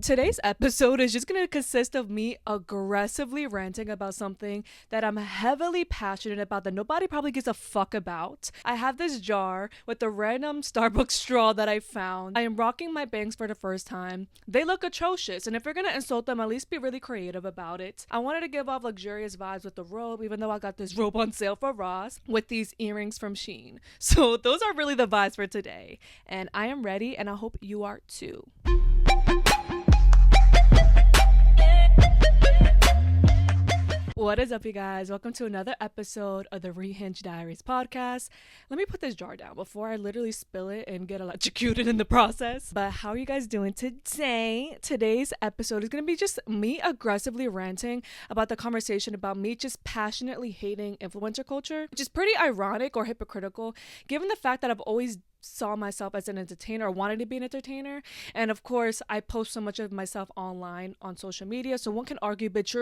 today's episode is just going to consist of me aggressively ranting about something that I'm heavily passionate about that nobody probably gives a fuck about. I have this jar with a random Starbucks straw that I found. I am rocking my bangs for the first time. They look atrocious, and if you're going to insult them, at least be really creative about it. I wanted to give off luxurious vibes with the robe, even though I got this robe on sale for Ross with these earrings from Shein. So those are really the vibes for today, and I am ready, and I hope you are too. What is up, you guys? Welcome to another episode of the Rehinged Diaries podcast. Let me put this jar down before I literally spill it and get electrocuted in the process. But how are you guys doing today? Today's episode is going to be just me aggressively ranting about the conversation about me just passionately hating influencer culture, which is pretty ironic or hypocritical given the fact that I've always saw myself as an entertainer or wanted to be an entertainer. And of course, I post so much of myself online on social media. So one can argue, bitch,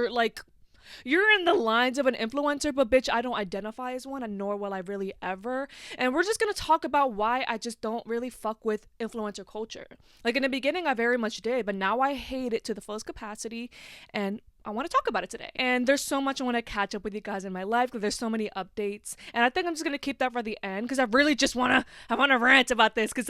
you're in the lines of an influencer, but bitch, I don't identify as one, and nor will I really ever. And we're just going to talk about why I just don't really fuck with influencer culture. Like in the beginning, I very much did, but now I hate it to the fullest capacity, and I want to talk about it today. And there's so much I want to catch up with you guys in my life because there's so many updates. And I think I'm just going to keep that for the end because I really just want to rant about this because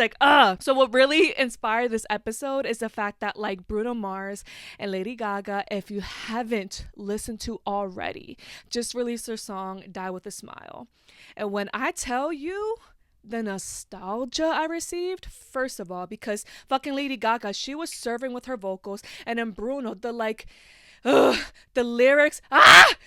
So what really inspired this episode is the fact that like Bruno Mars and Lady Gaga, if you haven't listened to already, just released their song Die With A Smile. And when I tell you the nostalgia I received, first of all, because fucking Lady Gaga, she was serving with her vocals, and then Bruno, the lyrics,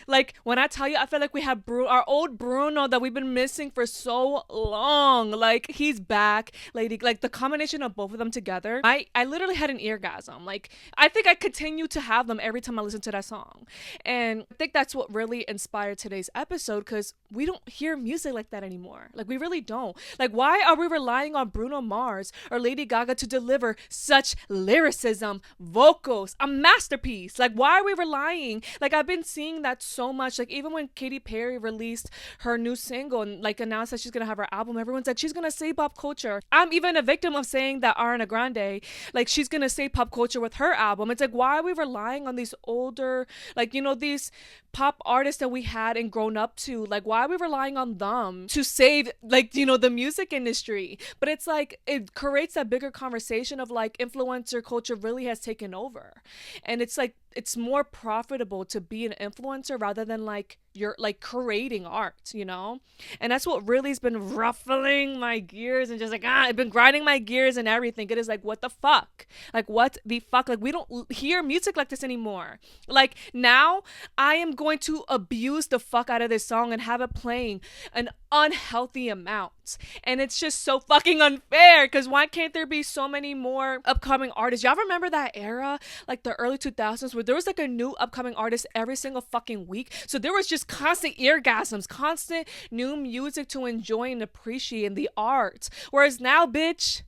like when I tell you, I feel like we have our old Bruno that we've been missing for so long. Like he's back, like the combination of both of them together, I literally had an eargasm. Like I think I continue to have them every time I listen to that song, and I think that's what really inspired today's episode because we don't hear music like that anymore. Like we really don't. Like why are we relying on Bruno Mars or Lady Gaga to deliver such lyricism, vocals, a masterpiece? Like why are we relying? Like I've been seeing that so much. Like even when Katy Perry released her new single and like announced that she's gonna have her album, everyone's like she's gonna say pop culture. I'm even a victim of saying that Ariana Grande, like she's gonna say pop culture with her album. It's like why are we relying on these older, like these pop artists that we had and grown up to? Like why are we relying on them to save the music industry? But it's like it creates that bigger conversation of like influencer culture really has taken over, and it's like it's more profitable to be an influencer rather than like you're like creating art, and that's what really has been ruffling my gears and just like I've been grinding my gears and everything. It is like what the fuck, like we don't hear music like this anymore. Like now I am going to abuse the fuck out of this song and have it playing an unhealthy amount, and it's just so fucking unfair because why can't there be so many more upcoming artists? Y'all remember that era, like the early 2000s, where there was like a new upcoming artist every single fucking week? So there was just constant eargasms, constant new music to enjoy and appreciate in the art. Whereas now, bitch,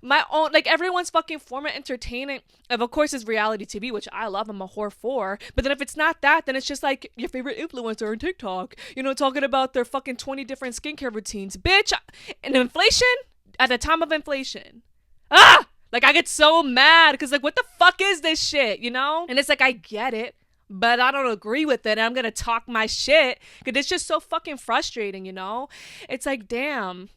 my own, like everyone's fucking format entertainment of course is reality TV, which I love, I'm a whore for, but then if it's not that, then it's just like your favorite influencer on TikTok, talking about their fucking 20 different skincare routines. Bitch, and inflation, at the time of inflation, like I get so mad because like what the fuck is this shit, and it's like I get it, but I don't agree with it, and I'm gonna talk my shit because it's just so fucking frustrating. It's like damn.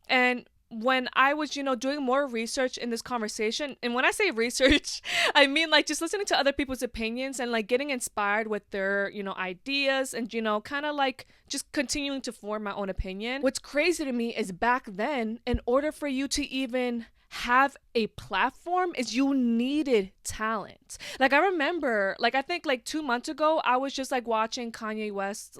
And when I was, doing more research in this conversation, and when I say research, I mean like just listening to other people's opinions and like getting inspired with their, ideas and, kind of like just continuing to form my own opinion. What's crazy to me is back then, in order for you to even have a platform, is you needed talent. Like I remember, like I think like 2 months ago, I was just like watching Kanye West,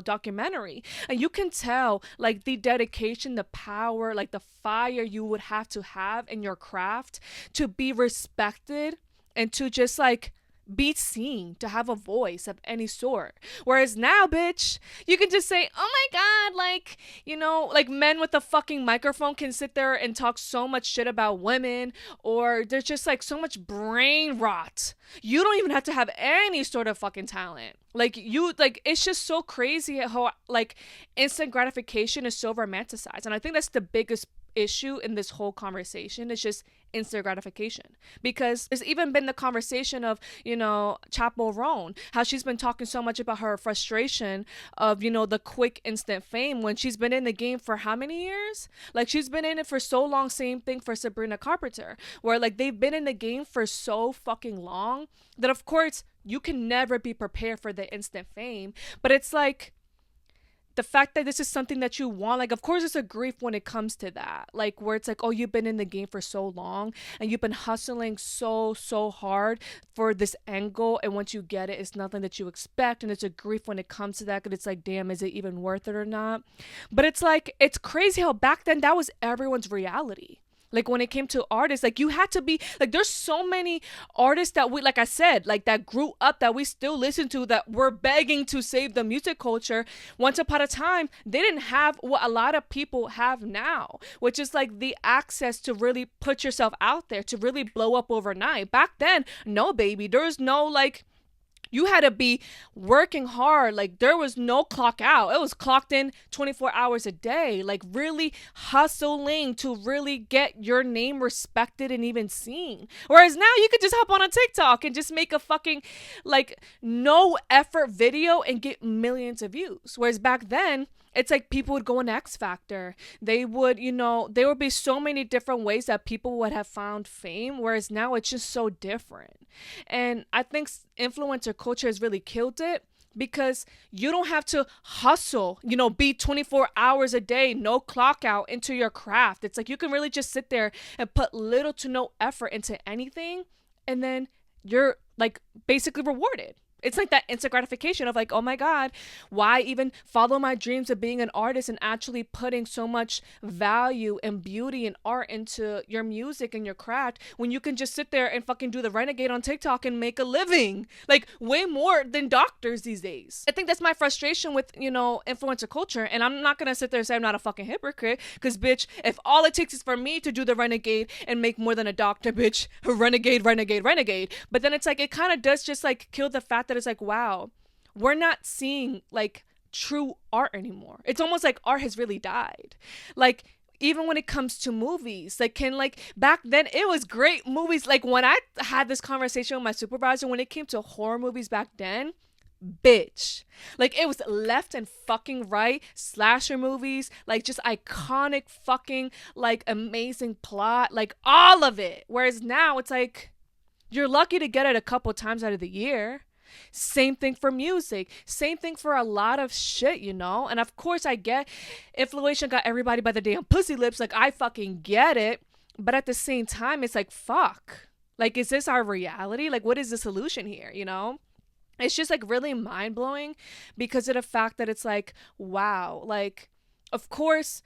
documentary, and you can tell like the dedication, the power, like the fire you would have to have in your craft to be respected and to just like be seen, to have a voice of any sort. Whereas now, bitch, you can just say, oh my god, like men with a fucking microphone can sit there and talk so much shit about women, or there's just like so much brain rot. You don't even have to have any sort of fucking talent. It's just so crazy how like instant gratification is so romanticized. And I think that's the biggest issue in this whole conversation is just instant gratification. Because there's even been the conversation of, Chapo Roan, how she's been talking so much about her frustration of, the quick instant fame when she's been in the game for how many years? Like, she's been in it for so long. Same thing for Sabrina Carpenter, where like they've been in the game for so fucking long that of course you can never be prepared for the instant fame. But it's like, the fact that this is something that you want, like, of course it's a grief when it comes to that, like, where it's like, oh, you've been in the game for so long and you've been hustling so hard for this angle, and once you get it, it's nothing that you expect, and it's a grief when it comes to that, because it's like, damn, is it even worth it or not? But it's like, it's crazy how back then that was everyone's reality. Like, when it came to artists, like, you had to be like, there's so many artists that we, like I said, like, that grew up that we still listen to, that were begging to save the music culture. Once upon a time, they didn't have what a lot of people have now, which is like the access to really put yourself out there, to really blow up overnight. Back then, no, baby, there's no like, you had to be working hard. Like, there was no clock out. It was clocked in 24 hours a day, like really hustling to really get your name respected and even seen. Whereas now you could just hop on a TikTok and just make a fucking like no effort video and get millions of views. Whereas back then, it's like people would go on X Factor. They would, there would be so many different ways that people would have found fame. Whereas now it's just so different. And I think influencer culture has really killed it, because you don't have to hustle, be 24 hours a day, no clock out into your craft. It's like you can really just sit there and put little to no effort into anything, and then you're like basically rewarded. It's like that instant gratification of like, oh my God, why even follow my dreams of being an artist and actually putting so much value and beauty and art into your music and your craft, when you can just sit there and fucking do the renegade on TikTok and make a living, like way more than doctors these days. I think that's my frustration with, influencer culture. And I'm not going to sit there and say I'm not a fucking hypocrite, because bitch, if all it takes is for me to do the renegade and make more than a doctor, bitch, renegade. But then it's like, it kind of does just like kill the fact that it's like, wow, we're not seeing like true art anymore. It's almost like art has really died. Like, even when it comes to movies, like, back then it was great movies. Like, when I had this conversation with my supervisor, when it came to horror movies back then, bitch, like, it was left and fucking right slasher movies, like just iconic fucking like amazing plot, like all of it. Whereas now it's like, you're lucky to get it a couple times out of the year. Same thing for music. Same thing for a lot of shit, And of course, I get inflation got everybody by the damn pussy lips. Like, I fucking get it. But at the same time, it's like, fuck. Like, is this our reality? Like, what is the solution here, It's just like really mind blowing, because of the fact that it's like, wow. Like, of course,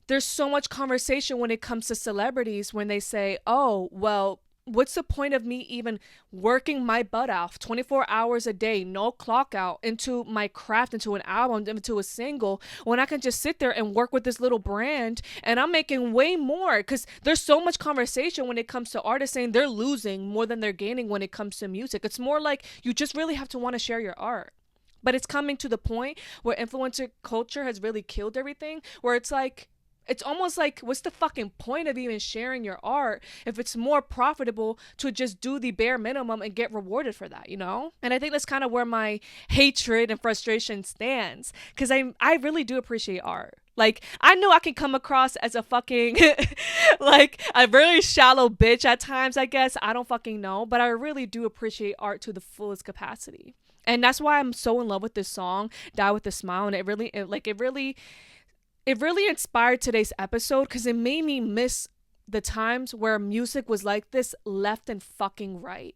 there's so much conversation when it comes to celebrities when they say, oh, well, what's the point of me even working my butt off 24 hours a day, no clock out, into my craft, into an album, into a single, when I can just sit there and work with this little brand and I'm making way more? Because there's so much conversation when it comes to artists saying they're losing more than they're gaining when it comes to music. It's more like you just really have to want to share your art. But it's coming to the point where influencer culture has really killed everything, where it's like, it's almost like, what's the fucking point of even sharing your art if it's more profitable to just do the bare minimum and get rewarded for that, And I think that's kind of where my hatred and frustration stands, because I really do appreciate art. Like, I know I can come across as a fucking, like, a very shallow bitch at times, I guess. I don't fucking know. But I really do appreciate art to the fullest capacity. And that's why I'm so in love with this song, Die With A Smile. And it really inspired today's episode, because it made me miss the times where music was like this, left and fucking right,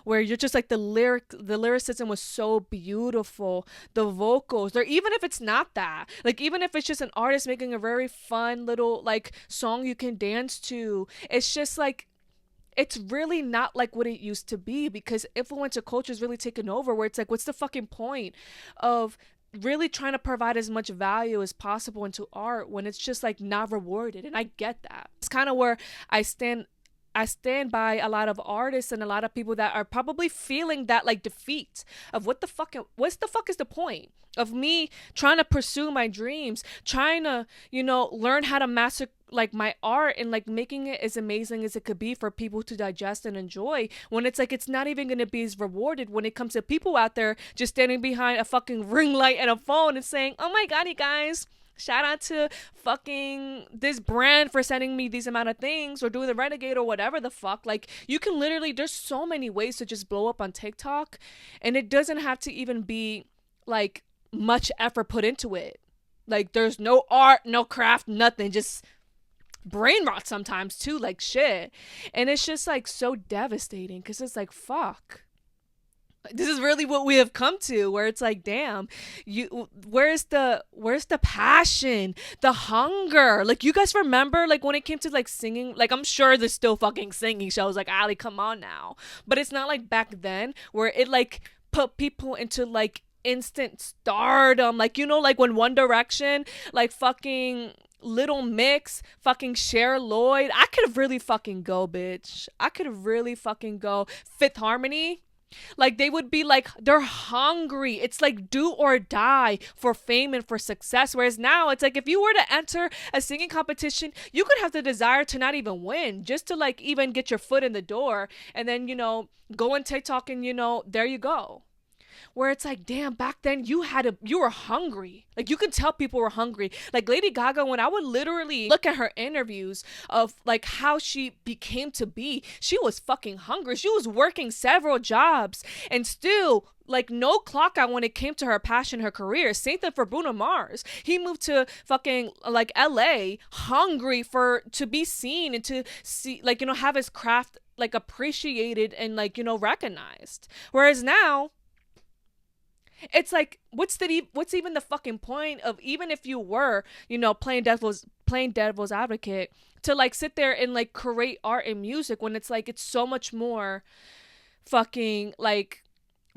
where you're just like, the lyricism was so beautiful, the vocals, or even if it's not that, like, even if it's just an artist making a very fun little like song you can dance to, it's just like, it's really not like what it used to be, because influencer culture is really taken over, where it's like, what's the fucking point of really trying to provide as much value as possible into art when it's just like not rewarded? And I get that. It's kind of where I stand I stand by a lot of artists and a lot of people that are probably feeling that like defeat of what's the fuck is the point of me trying to pursue my dreams, trying to, learn how to master like my art and like making it as amazing as it could be for people to digest and enjoy, when it's like it's not even going to be as rewarded when it comes to people out there just standing behind a fucking ring light and a phone and saying, "Oh my god, you guys, shout out to fucking this brand for sending me these amount of things," or doing the renegade or whatever the fuck. Like, you can literally, there's so many ways to just blow up on TikTok, and it doesn't have to even be like much effort put into it. Like, there's no art, no craft, nothing, just brain rot sometimes too, like shit. And it's just like so devastating because it's like, fuck, this is really what we have come to, where it's like, damn, where's the passion, the hunger? Like, you guys remember like when it came to like singing, like I'm sure there's still fucking singing shows, like Ali, come on now, but it's not like back then where it like put people into like instant stardom, like, like when One Direction, like fucking Little Mix, fucking Cher Lloyd, I could really fucking go, bitch. I could really fucking go. Fifth Harmony, like they would be like, they're hungry. It's like do or die for fame and for success. Whereas now it's like, if you were to enter a singing competition, you could have the desire to not even win, just to like even get your foot in the door, and then, go on TikTok and, there you go. Where it's like, damn, back then you were hungry. Like, you could tell people were hungry. Like Lady Gaga, when I would literally look at her interviews of like how she became to be, she was fucking hungry. She was working several jobs and still like no clock out when it came to her passion, her career. Same thing for Bruno Mars. He moved to fucking like LA hungry to be seen and to see, like, have his craft like appreciated and like, recognized. Whereas now, it's like, what's even the fucking point of, even if you were, playing devil's advocate, to like sit there and like create art and music, when it's like it's so much more fucking like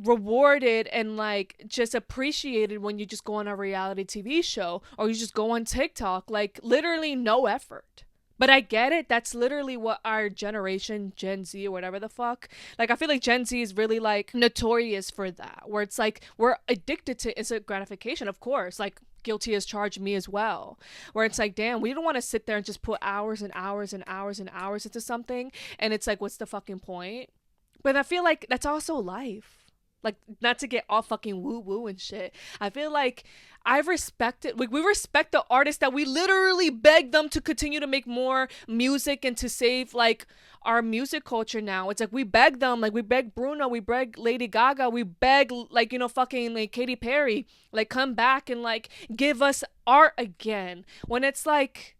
rewarded and like just appreciated when you just go on a reality TV show or you just go on TikTok, like literally no effort. But I get it. That's literally what our generation, Gen Z or whatever the fuck. Like, I feel like Gen Z is really like notorious for that, where it's like we're addicted to instant gratification, of course. Like, guilty as charged, me as well. Where it's like, damn, we don't want to sit there and just put hours and hours and hours and hours into something. And it's like, what's the fucking point? But I feel like that's also life. Like, not to get all fucking woo woo and shit. I feel like we respect the artists that we literally beg them to continue to make more music and to save like our music culture now. It's like we beg them, like we beg Bruno, we beg Lady Gaga, we beg like, fucking like Katy Perry, like come back and like give us art again. When it's like,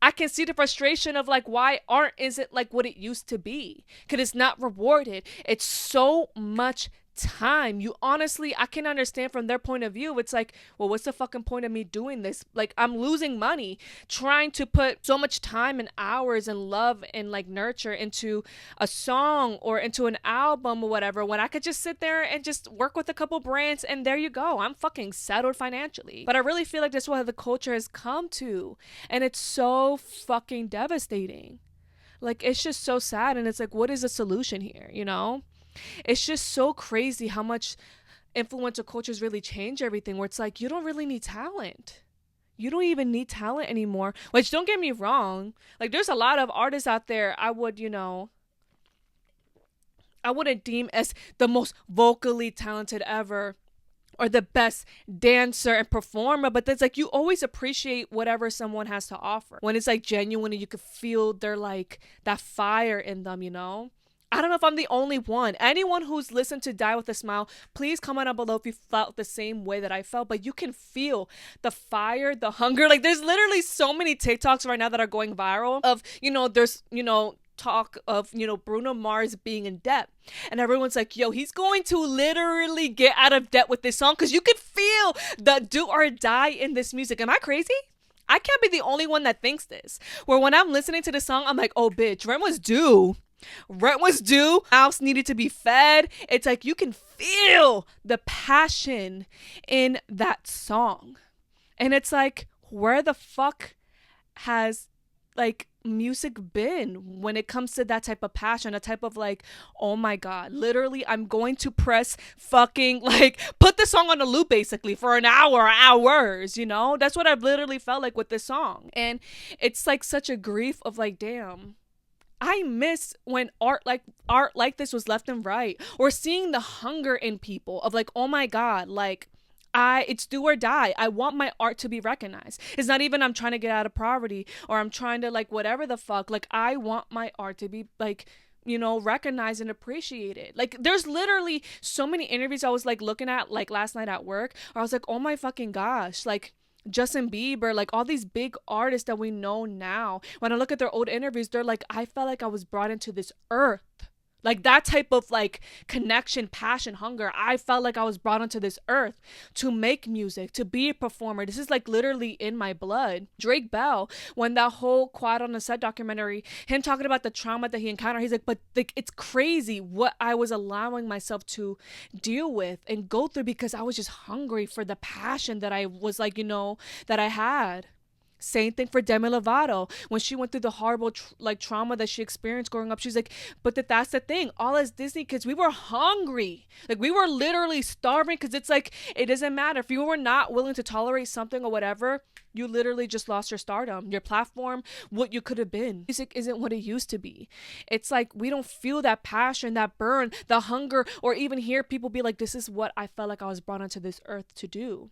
I can see the frustration of like why art isn't like what it used to be, because it's not rewarded. It's so much time. I can understand from their point of view. It's like, well, what's the fucking point of me doing this? Like, I'm losing money trying to put so much time and hours and love and like nurture into a song or into an album or whatever, when I could just sit there and just work with a couple brands and there you go, I'm fucking settled financially. But I really feel like that's what the culture has come to, and it's so fucking devastating. Like, it's just so sad. And it's like, what is the solution here? It's just so crazy how much influencer cultures really change everything, where it's like, you don't really need talent. You don't even need talent anymore. Which, don't get me wrong, like there's a lot of artists out there I wouldn't deem as the most vocally talented ever or the best dancer and performer, but that's like, you always appreciate whatever someone has to offer when it's like genuine and you could feel their like that fire in them. I don't know if I'm the only one. Anyone who's listened to Die With A Smile, please comment down below if you felt the same way that I felt. But you can feel the fire, the hunger. Like, there's literally so many TikToks right now that are going viral of, there's, talk of, Bruno Mars being in debt. And everyone's like, yo, he's going to literally get out of debt with this song, because you could feel the do or die in this music. Am I crazy? I can't be the only one that thinks this. Where when I'm listening to the song, I'm like, oh, bitch, rent was due. House needed to be fed. It's like, you can feel the passion in that song. And it's like, where the fuck has like music been when it comes to that type of passion, a type of like, oh my god, literally I'm going to press fucking like put the song on a loop basically for an hour, hours, you know? That's what I've literally felt like with this song. And it's like such a grief of like, damn, I miss when art like this was left and right, or seeing the hunger in people of like, oh my god, like it's do or die. I want my art to be recognized. It's not even I'm trying to get out of poverty or I'm trying to like whatever the fuck. Like I want my art to be like, you know, recognized and appreciated. Like there's literally so many interviews I was like looking at like last night at work. I was like, oh my fucking gosh, like Justin Bieber, like all these big artists that we know now. When I look at their old interviews, they're like, I felt like I was brought into this earth. Like that type of like connection, passion, hunger. I felt like I was brought onto this earth to make music, to be a performer. This is like literally in my blood. Drake Bell, when that whole Quiet on the Set documentary, him talking about the trauma that he encountered, he's like, but like, it's crazy what I was allowing myself to deal with and go through because I was just hungry for the passion that I was like, you know, that I had. Same thing for Demi Lovato when she went through the horrible trauma that she experienced growing up. She's like, but that's the thing. All as Disney kids, we were hungry. Like we were literally starving because it's like it doesn't matter if you were not willing to tolerate something or whatever. You literally just lost your stardom, your platform, what you could have been. Music isn't what it used to be. It's like we don't feel that passion, that burn, the hunger, or even hear people be like, this is what I felt like I was brought onto this earth to do.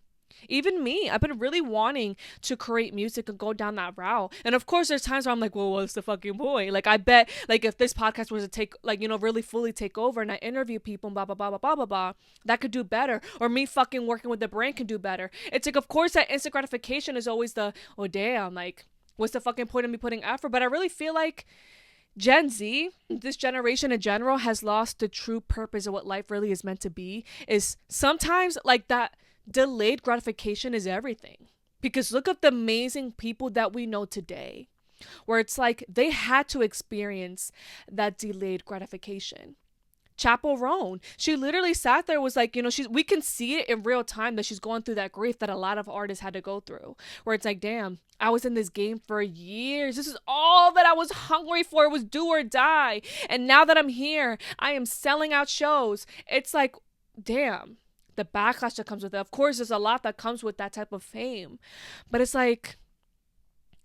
Even me, I've been really wanting to create music and go down that route. And of course, there's times where I'm like, well, what's the fucking point? Like, I bet, like, if this podcast was to take, like, you know, really fully take over and I interview people and blah, blah, blah, blah, blah, blah, blah, that could do better. Or me fucking working with the brand can do better. It's like, of course, that instant gratification is always the, oh, damn, like, what's the fucking point of me putting effort? But I really feel like Gen Z, this generation in general, has lost the true purpose of what life really is meant to be. Is sometimes like that delayed gratification is everything. Because look at the amazing people that we know today, where it's like they had to experience that delayed gratification. Chappell Roan, she literally sat there, was like, you know, we can see it in real time that she's going through that grief that a lot of artists had to go through, where it's like, damn, I was in this game for years. This is all that I was hungry for. It was do or die. And now that I'm here, I am selling out shows. It's like, damn, the backlash that comes with it. Of course, there's a lot that comes with that type of fame. But it's like,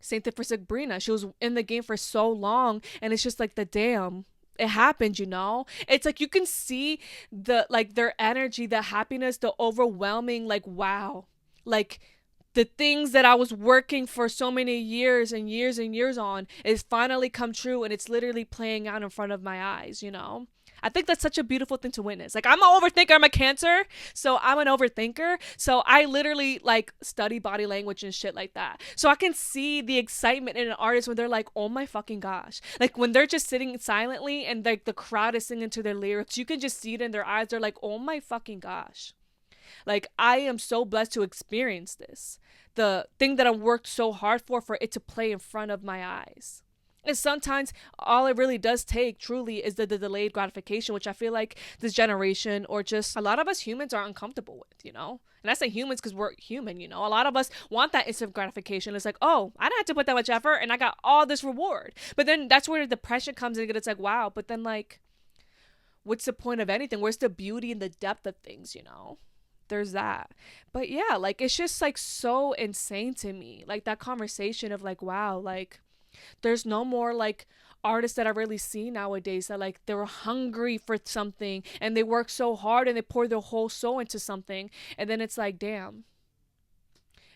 same thing for Sabrina. She was in the game for so long. And it's just like the damn, it happened, you know? It's like you can see the like their energy, the happiness, the overwhelming, like, wow. Like the things that I was working for so many years and years and years on is finally come true, and it's literally playing out in front of my eyes, you know? I think that's such a beautiful thing to witness. Like, I'm an overthinker. I'm a Cancer, so I'm an overthinker. So I literally like study body language and shit like that. So I can see the excitement in an artist when they're like, oh my fucking gosh. Like when they're just sitting silently and like the crowd is singing to their lyrics, you can just see it in their eyes. They're like, oh my fucking gosh. Like, I am so blessed to experience this. The thing that I worked so hard for it to play in front of my eyes. And sometimes all it really does take truly is the delayed gratification, which I feel like this generation or just a lot of us humans are uncomfortable with, you know? And I say humans because we're human, you know? A lot of us want that instant gratification. It's like, oh, I didn't have to put that much effort and I got all this reward. But then that's where the depression comes in. It's like, wow, but then like, what's the point of anything? Where's the beauty and the depth of things, you know? There's that. But yeah, like, it's just like so insane to me. Like that conversation of like, wow, like, there's no more like artists that I really see nowadays that like they were hungry for something and they work so hard and they pour their whole soul into something, and then it's like, damn,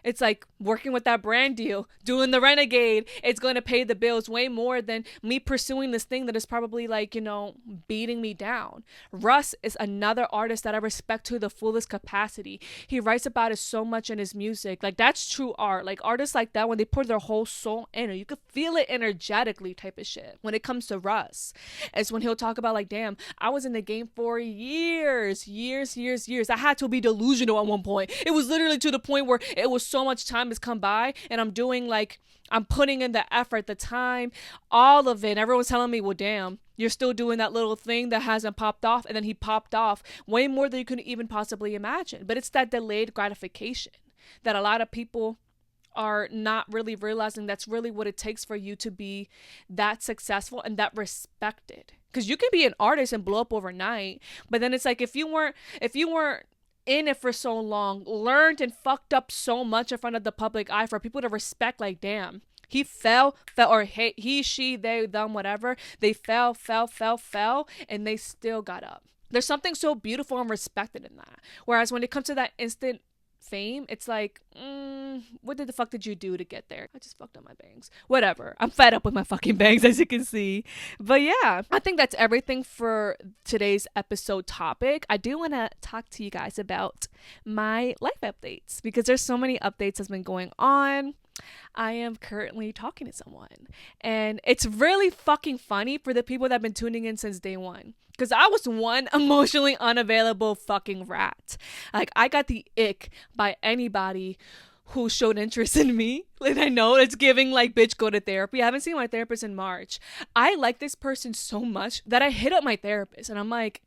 it's like working with that brand deal, doing the Renegade. It's going to pay the bills way more than me pursuing this thing that is probably like, you know, beating me down. Russ is another artist that I respect to the fullest capacity. He writes about it so much in his music. Like, that's true art. Like, artists like that, when they pour their whole soul in it, you could feel it energetically type of shit. When it comes to Russ, it's when he'll talk about like, damn, I was in the game for years. I had to be delusional at one point. It was literally to the point where it was so much time has come by and I'm doing like, I'm putting in the effort, the time, all of it. And everyone's telling me, well, damn, you're still doing that little thing that hasn't popped off. And then he popped off way more than you could even possibly imagine. But it's that delayed gratification that a lot of people are not really realizing that's really what it takes for you to be that successful and that respected. Because you can be an artist and blow up overnight, but then it's like if you weren't in it for so long, learned and fucked up so much in front of the public eye for people to respect, like, damn, he fell, or he, she, they, them, whatever, they fell, and they still got up. There's something so beautiful and respected in that. Whereas when it comes to that instant fame, it's like, what the fuck did you do to get there? I just fucked up my bangs. Whatever. I'm fed up with my fucking bangs, as you can see. But yeah, I think that's everything for today's episode topic. I do want to talk to you guys about my life updates because there's so many updates that's been going on. I am currently talking to someone, and it's really fucking funny for the people that have been tuning in since day one. Because I was one emotionally unavailable fucking rat. Like, I got the ick by anybody who showed interest in me. Like, I know it's giving, like, bitch, go to therapy. I haven't seen my therapist in March. I like this person so much that I hit up my therapist. And I'm like,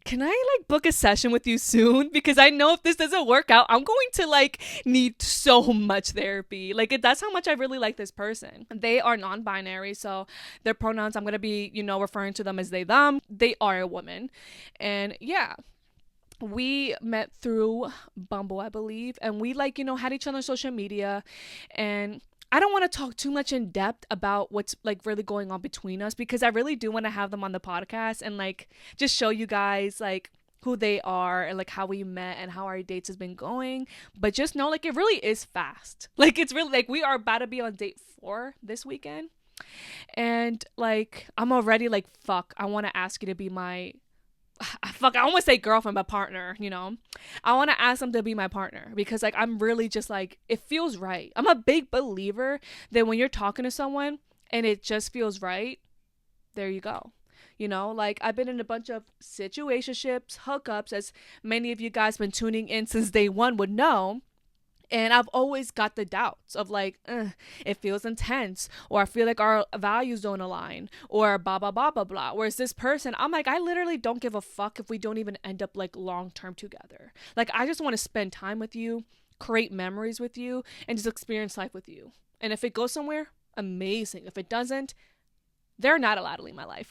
can I, like, book a session with you soon? Because I know if this doesn't work out, I'm going to, like, need so much therapy. Like, that's how much I really like this person. They are non-binary, so their pronouns, I'm going to be, referring to them as they, them. They are a woman. And, yeah. We met through Bumble, I believe. And we, like, had each other on social media. And I don't want to talk too much in depth about what's, like, really going on between us because I really do want to have them on the podcast and, like, just show you guys, like, who they are and, like, how we met and how our dates has been going. But just know, like, it really is fast. Like, it's really, like, we are about to be on date 4 this weekend. And, like, I'm already, like, fuck, I want to ask you to be my... I almost say girlfriend, but partner, I want to ask them to be my partner because, like, I'm really just, like, it feels right. I'm a big believer that when you're talking to someone and it just feels right, there you go. Like, I've been in a bunch of situationships, hookups, as many of you guys been tuning in since day one would know. And I've always got the doubts of, like, it feels intense, or I feel like our values don't align, or blah, blah, blah, blah, blah. Whereas this person, I'm like, I literally don't give a fuck if we don't even end up, like, long-term together. Like, I just want to spend time with you, create memories with you, and just experience life with you. And if it goes somewhere, amazing. If it doesn't, they're not allowed to leave my life.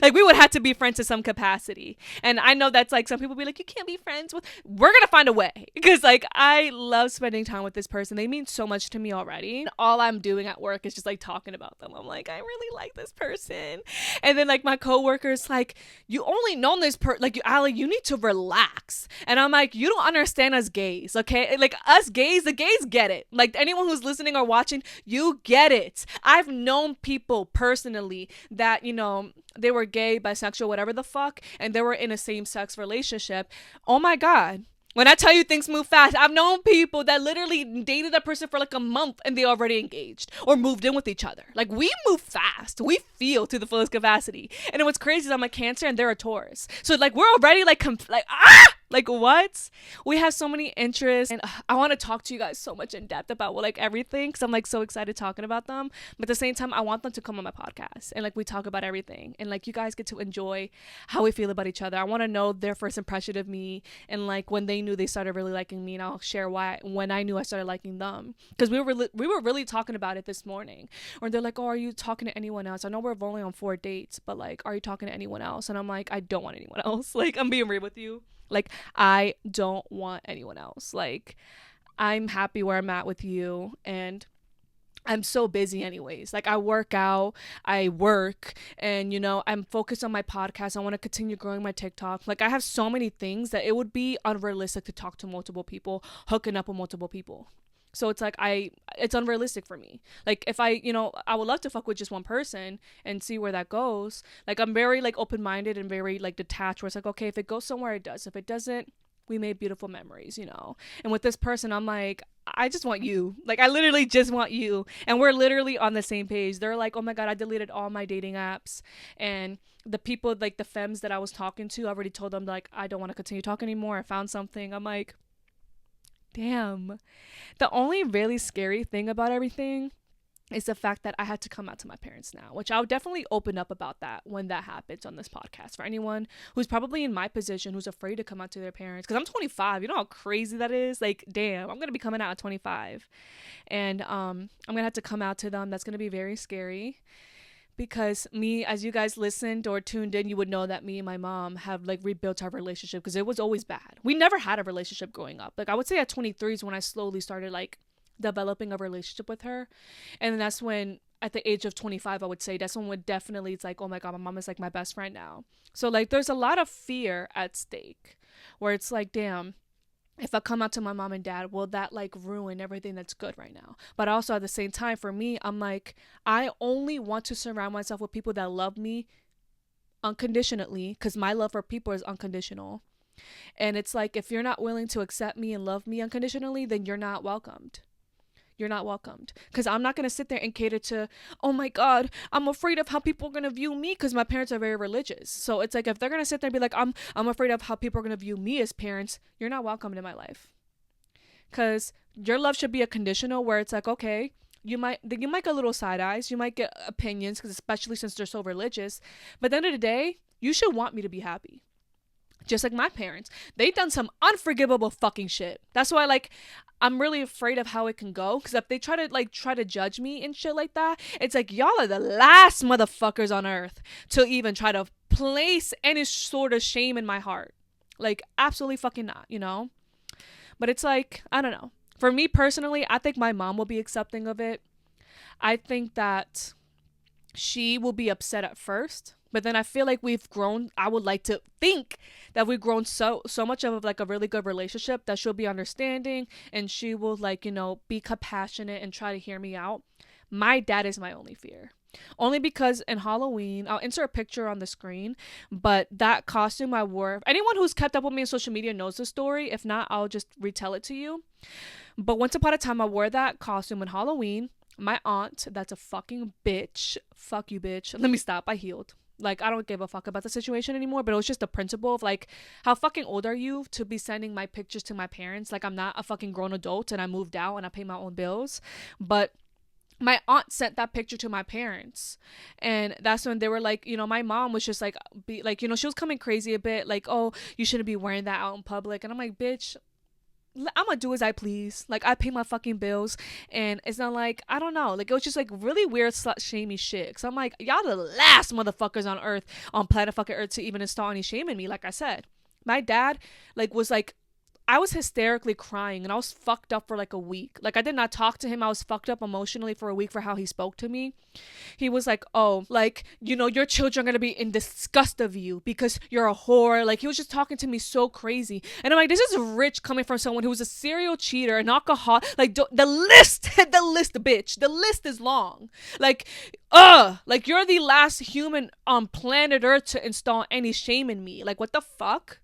Like, we would have to be friends to some capacity. And I know that's, like, some people be like, you can't be friends with... We're going to find a way. Because, like, I love spending time with this person. They mean so much to me already. All I'm doing at work is just, like, talking about them. I'm like, I really like this person. And then, like, my coworker's like, you only know this person... Like, Allie, you need to relax. And I'm like, you don't understand us gays, okay? Like, us gays, the gays get it. Like, anyone who's listening or watching, you get it. I've known people personally that, they were gay, bisexual, whatever the fuck, and they were in a same-sex relationship. Oh my God. When I tell you things move fast, I've known people that literally dated a person for like a month and they already engaged or moved in with each other. Like, we move fast. We feel to the fullest capacity. And what's crazy is I'm a Cancer and they're a Taurus. So, like, we're already like what? We have so many interests, and I want to talk to you guys so much in depth about, like, everything, because I'm, like, so excited talking about them. But at the same time, I want them to come on my podcast and, like, we talk about everything, and, like, you guys get to enjoy how we feel about each other. I want to know their first impression of me, and, like, when they knew they started really liking me, and I'll share when I knew I started liking them, because we were really talking about it this morning. Or they're like, oh, are you talking to anyone else? I know we're only on 4 dates, but, like, are you talking to anyone else? And I'm like, I don't want anyone else. Like, I'm being real with you. Like, I don't want anyone else. Like, I'm happy where I'm at with you, and I'm so busy anyways. Like, I work out, I work, and, I'm focused on my podcast. I want to continue growing my TikTok. Like, I have so many things that it would be unrealistic to talk to multiple people, hooking up with multiple people. So it's like, it's unrealistic for me. Like, if I would love to fuck with just one person and see where that goes. Like, I'm very, like, open-minded and very, like, detached, where it's like, okay, if it goes somewhere, it does. If it doesn't, we made beautiful memories, And with this person, I'm like, I just want you. Like, I literally just want you. And we're literally on the same page. They're like, oh my God, I deleted all my dating apps. And the people, like, the femmes that I was talking to, I already told them, like, I don't want to continue talking anymore. I found something. I'm like, damn. The only really scary thing about everything is the fact that I had to come out to my parents now, which I'll definitely open up about that when that happens on this podcast. For anyone who's probably in my position, who's afraid to come out to their parents, because I'm 25. You know how crazy that is? Like, damn, I'm going to be coming out at 25. And I'm going to have to come out to them. That's going to be very scary. Because me, as you guys listened or tuned in, you would know that me and my mom have like rebuilt our relationship, because it was always bad. We never had a relationship growing up. Like, I would say at 23 is when I slowly started like developing a relationship with her. And then that's when, at the age of 25, I would say that's when would definitely, it's like, oh my God, my mom is like my best friend now. So like there's a lot of fear at stake, where it's like, damn, if I come out to my mom and dad, will that like ruin everything that's good right now? But also at the same time, for me, I'm like, I only want to surround myself with people that love me unconditionally, because my love for people is unconditional. And it's like, if you're not willing to accept me and love me unconditionally, then you're not welcomed. You're not welcomed, because I'm not going to sit there and cater to, oh my God, I'm afraid of how people are going to view me, because my parents are very religious. So it's like, if they're going to sit there and be like, I'm afraid of how people are going to view me as parents, you're not welcomed in my life. Because your love should be a conditional, where it's like, okay, you might get little side eyes, you might get opinions, because especially since they're so religious, but at the end of the day, you should want me to be happy. Just like my parents, they done some unforgivable fucking shit. That's why, like, I'm really afraid of how it can go, because if they try to judge me and shit like that, it's like, y'all are the last motherfuckers on earth to even try to place any sort of shame in my heart. Like, absolutely fucking not, you know? But it's like, I don't know. For me personally, I think my mom will be accepting of it. I think that she will be upset at first, but then I feel like we've grown. I would like to think that we've grown so much of like a really good relationship, that she'll be understanding and she will, like, you know, be compassionate and try to hear me out. My dad is my only fear. Only because in Halloween, I'll insert a picture on the screen, but that costume I wore, anyone who's kept up with me on social media knows the story. If not, I'll just retell it to you. But once upon a time, I wore that costume in Halloween. My aunt, that's a fucking bitch. Fuck you, bitch. Let me stop. I healed. Like, I don't give a fuck about the situation anymore, but it was just the principle of, like, how fucking old are you to be sending my pictures to my parents? Like, I'm not a fucking grown adult and I moved out and I pay my own bills. But my aunt sent that picture to my parents, and that's when they were like, you know, my mom was just like, you know, she was coming crazy a bit, like, oh, you shouldn't be wearing that out in public. And I'm like, bitch, I'm gonna do as I please. Like, I pay my fucking bills, and it's not like, I don't know, like, it was just like really weird slut shamey shit. So I'm like, y'all the last motherfuckers on earth, on planet fucking earth, to even install any shame in me. Like I said, my dad like was like, I was hysterically crying and I was fucked up for like a week. Like, I did not talk to him. I was fucked up emotionally for a week for how he spoke to me. He was like, oh, like, you know, your children are going to be in disgust of you because you're a whore. Like, he was just talking to me so crazy. And I'm like, this is rich coming from someone who was a serial cheater, an alcohol. Like, the list, bitch. The list is long. Like, like, you're the last human on planet Earth to install any shame in me. Like, what the fuck?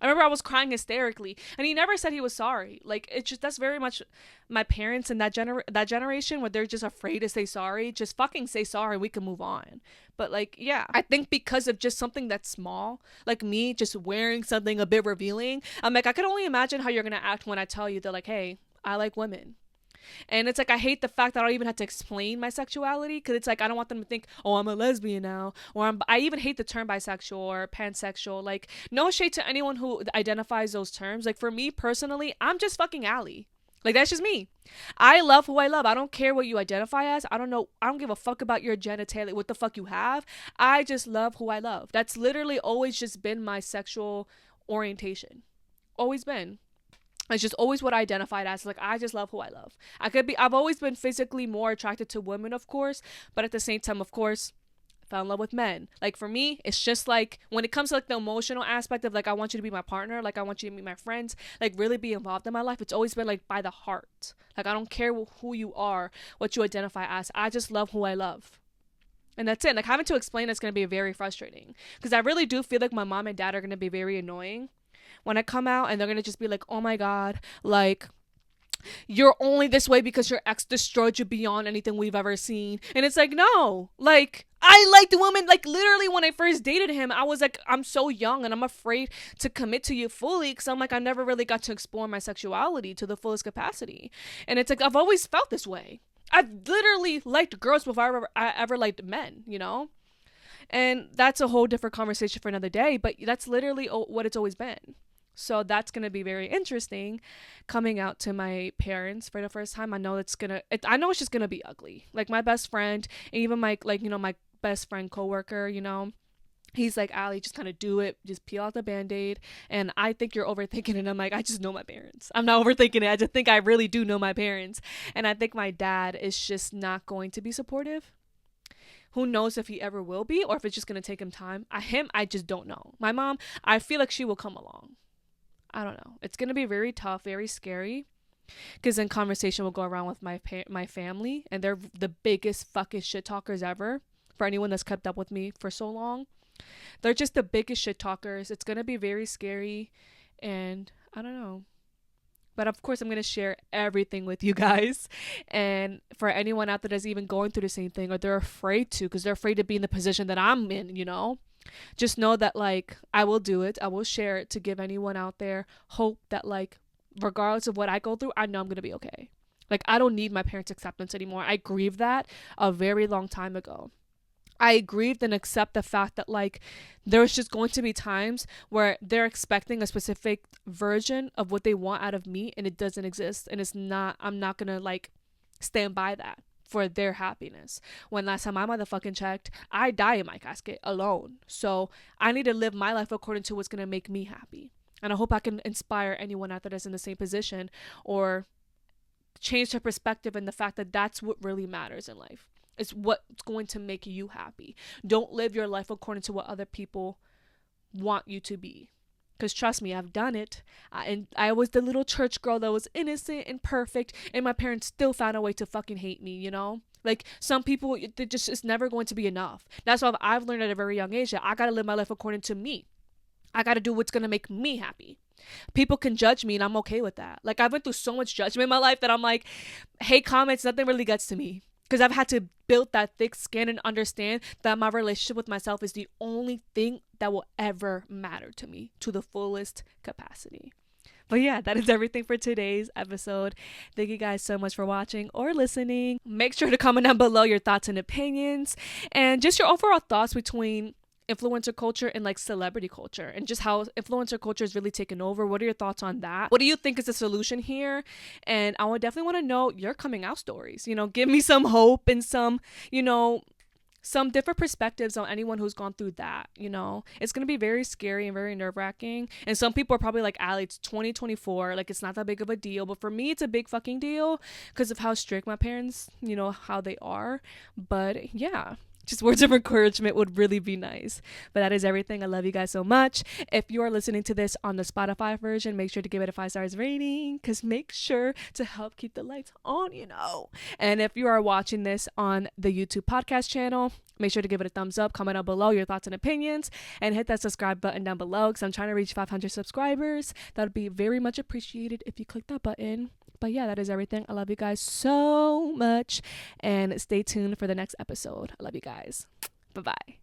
I remember I was crying hysterically, and he never said he was sorry. Like, it's just, that's very much my parents and that generation, where they're just afraid to say sorry. Just fucking say sorry, we can move on. But like, yeah, I think because of just something that's small, like me just wearing something a bit revealing, I'm like, I could only imagine how you're gonna act when I tell you that, like, hey, I like women. And it's like, I hate the fact that I don't even have to explain my sexuality, because it's like, I don't want them to think, oh, I'm a lesbian now, or I even hate the term bisexual or pansexual. Like, no shade to anyone who identifies those terms. Like, for me personally, I'm just fucking Allie. Like, that's just me. I love who I love. I don't care what you identify as. I don't give a fuck about your genitalia, what the fuck you have. I just love who I love. That's literally always just been my sexual orientation. Always been. It's just always what I identified as. Like, I just love who I love. I've always been physically more attracted to women, of course, but at the same time, of course, I fell in love with men. Like, for me, it's just like, when it comes to like the emotional aspect of like, I want you to be my partner, like, I want you to be my friends, like, really be involved in my life, it's always been like by the heart. Like, I don't care who you are, what you identify as. I just love who I love. And that's it. Like, having to explain it's going to be very frustrating, because I really do feel like my mom and dad are going to be very annoying when I come out, and they're gonna just be like, oh my God, like, you're only this way because your ex destroyed you beyond anything we've ever seen. And it's like, no, like, I liked women. Like, literally, when I first dated him, I was like, I'm so young and I'm afraid to commit to you fully, because I'm like, I never really got to explore my sexuality to the fullest capacity. And it's like, I've always felt this way. I literally liked girls before I ever liked men, you know? And that's a whole different conversation for another day, but that's literally what it's always been. So that's going to be very interesting coming out to my parents for the first time. I know I know it's just going to be ugly. Like my best friend, and even my, like, you know, my best friend coworker, you know, he's like, Ali, just kind of do it. Just peel out the Band-Aid. And I think you're overthinking it. And I'm like, I just know my parents. I'm not overthinking it. I just think I really do know my parents. And I think my dad is just not going to be supportive. Who knows if he ever will be, or if it's just going to take him time. I just don't know. My mom, I feel like she will come along. I don't know. It's going to be very tough, very scary. Because then conversation will go around with my family. And they're the biggest fucking shit talkers ever. For anyone that's kept up with me for so long. They're just the biggest shit talkers. It's going to be very scary. And I don't know. But of course, I'm going to share everything with you guys. And for anyone out there that's even going through the same thing, or they're afraid to, because they're afraid to be in the position that I'm in, you know, just know that, like, I will do it. I will share it to give anyone out there hope that, like, regardless of what I go through, I know I'm going to be okay. Like, I don't need my parents' acceptance anymore. I grieved that a very long time ago. I grieved and accept the fact that, like, there's just going to be times where they're expecting a specific version of what they want out of me, and it doesn't exist. And I'm not going to, like, stand by that for their happiness. When last time I motherfucking checked, I die in my casket alone. So I need to live my life according to what's going to make me happy. And I hope I can inspire anyone out there that's in the same position, or change their perspective in the fact that that's what really matters in life. It's what's going to make you happy. Don't live your life according to what other people want you to be. Because trust me, I've done it. And I was the little church girl that was innocent and perfect. And my parents still found a way to fucking hate me, you know? Like, some people, it's never going to be enough. That's why I've learned at a very young age that I got to live my life according to me. I got to do what's going to make me happy. People can judge me, and I'm okay with that. Like, I've went through so much judgment in my life that I'm like, hate comments, nothing really gets to me. Because I've had to build that thick skin and understand that my relationship with myself is the only thing that will ever matter to me to the fullest capacity. But yeah, that is everything for today's episode. Thank you guys so much for watching or listening. Make sure to comment down below your thoughts and opinions, and just your overall thoughts between influencer culture and, like, celebrity culture, and just how influencer culture is really taken over. What are your thoughts on that? What do you think is the solution here? And I would definitely want to know your coming out stories. You know, give me some hope and some, you know, some different perspectives on anyone who's gone through that. You know, it's going to be very scary and very nerve-wracking. And some people are probably like, Ali, it's 2024. Like, it's not that big of a deal. But for me, it's a big fucking deal because of how strict my parents, you know, how they are. But yeah. Just words of encouragement would really be nice. But that is everything. I love you guys so much. If you are listening to this on the Spotify version, make sure to give it a 5 stars rating, because make sure to help keep the lights on, you know. And if you are watching this on the YouTube podcast channel, make sure to give it a thumbs up, comment down below your thoughts and opinions, and hit that subscribe button down below, because I'm trying to reach 500 subscribers. That would be very much appreciated if you click that button. But yeah, that is everything. I love you guys so much, and stay tuned for the next episode. I love you guys. Bye-bye.